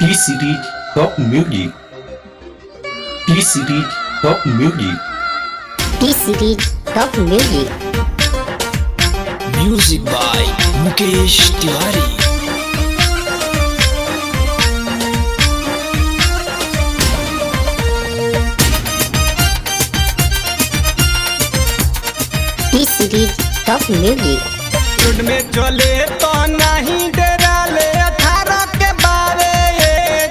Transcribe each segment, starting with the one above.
T Series Top Music. T Series Top Music. T Series Top Music. Music by Mukesh Tiwari. T Series Top Music. Road में चले तो नहीं डराले 18 के बारे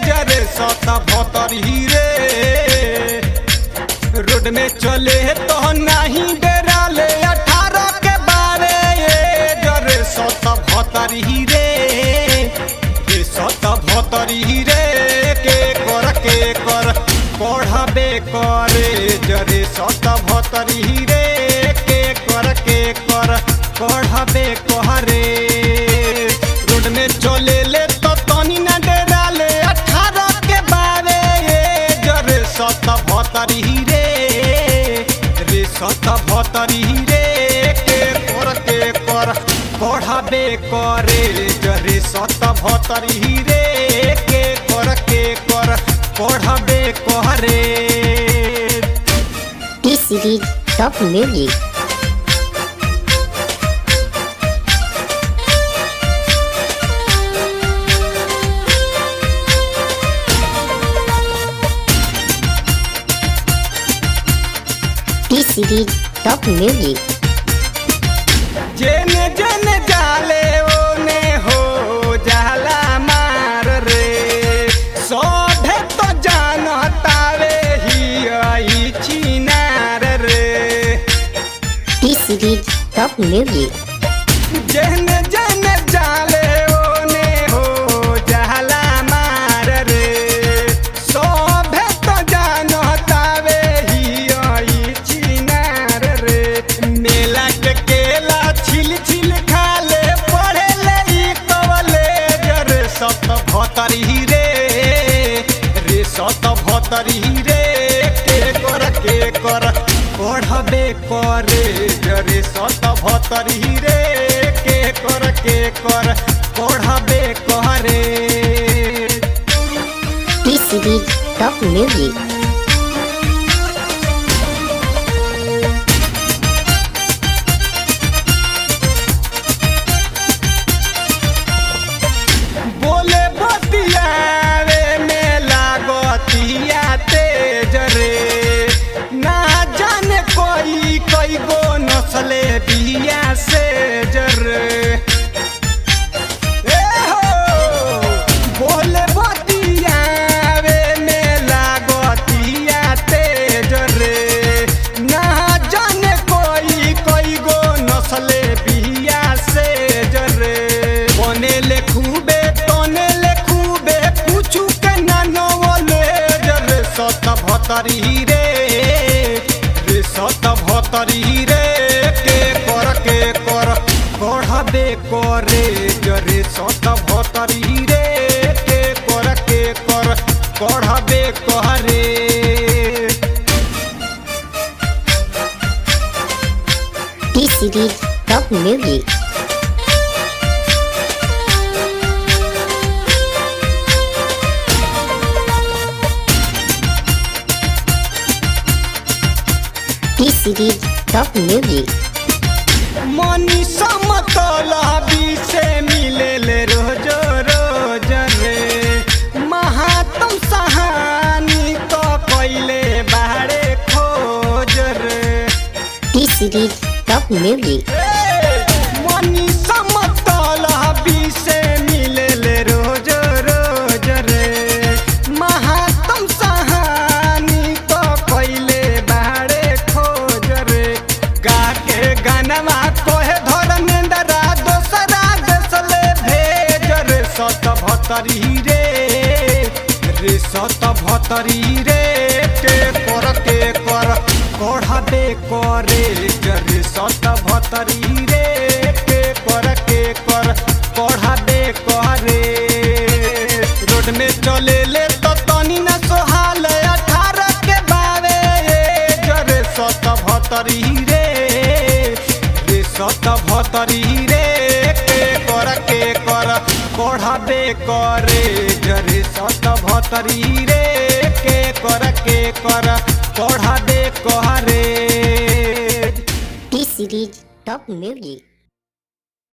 जरे 77 हीरे। रोड में चले तो नहीं डराले 18 के बारे जरे 77 हीरे। 77 हीरे के कर पढ़बे करे जरे 77 हीरे के कर पढ़बे कहरे। रोड में चले ले तो तनी न डराले 18 के बारे जरे 77 हीरे। रे 77 हीरे के कर पढ़बे करे जरे 77 हीरे के कर पढ़बे कहरे। T Series Top Music. T Series Top Music. जेने जेने जाले ओने हो जाला मार रे। सोभे तो जानतावे ही आई चिनार रे। T Series Top Music. जेने जेने जाले ओने हो जाला मार रे। सोभे तो जानतावे ही आई चिनार रे। मेला के केला छिल छिल खाले पढ़े ले ई कवले जरे 77 हीरे। रे 77 हीरे के कर पढ़बे करे जरे 77 हीरे के कर पढ़बे करे। T Series Top Music. बोले बतियावे में लागतिया तेज रे। ना जाने कोई गो नस्ले बिया से जरे। ए हो बोले बतियावे में लागतिया तेज रे। ना जाने कोई गो नस्ले बिया से जरे। बने ले खूबे तने ले खूबे पूछू के ना नवले जरे 77 हीरे। रे 77 हीरे के कर पढ़बे करे जरे 77 हीरे के कर पढ़बे कहरे। T Series Top Music. T Series Top Music. मनी समतलाबी से मिले ले रोज रोज रे। महात्म सहानी तो कैले बाड़े खोज रे। T Series Top Music. मनी समतलाबी से मिले ले रोज रोज रे। महात्म सहानी तो कैले बाड़े खोज रे। गा के गानवा कोहे धर्मेंद्रा दोसरा देशले भेज रे 77 हीरे। रे 77 हीरे के कर पढ़बे करे जरे 77 हीरे के कर पढ़बे करे। रोड में चले ले तो तनी न सोहाल 18 के बारे जरे 77 हीरे। रे 77 हीरे के कर पढ़बे करे जरे 77 रे के कर पढ़बे करे T Series Top Music.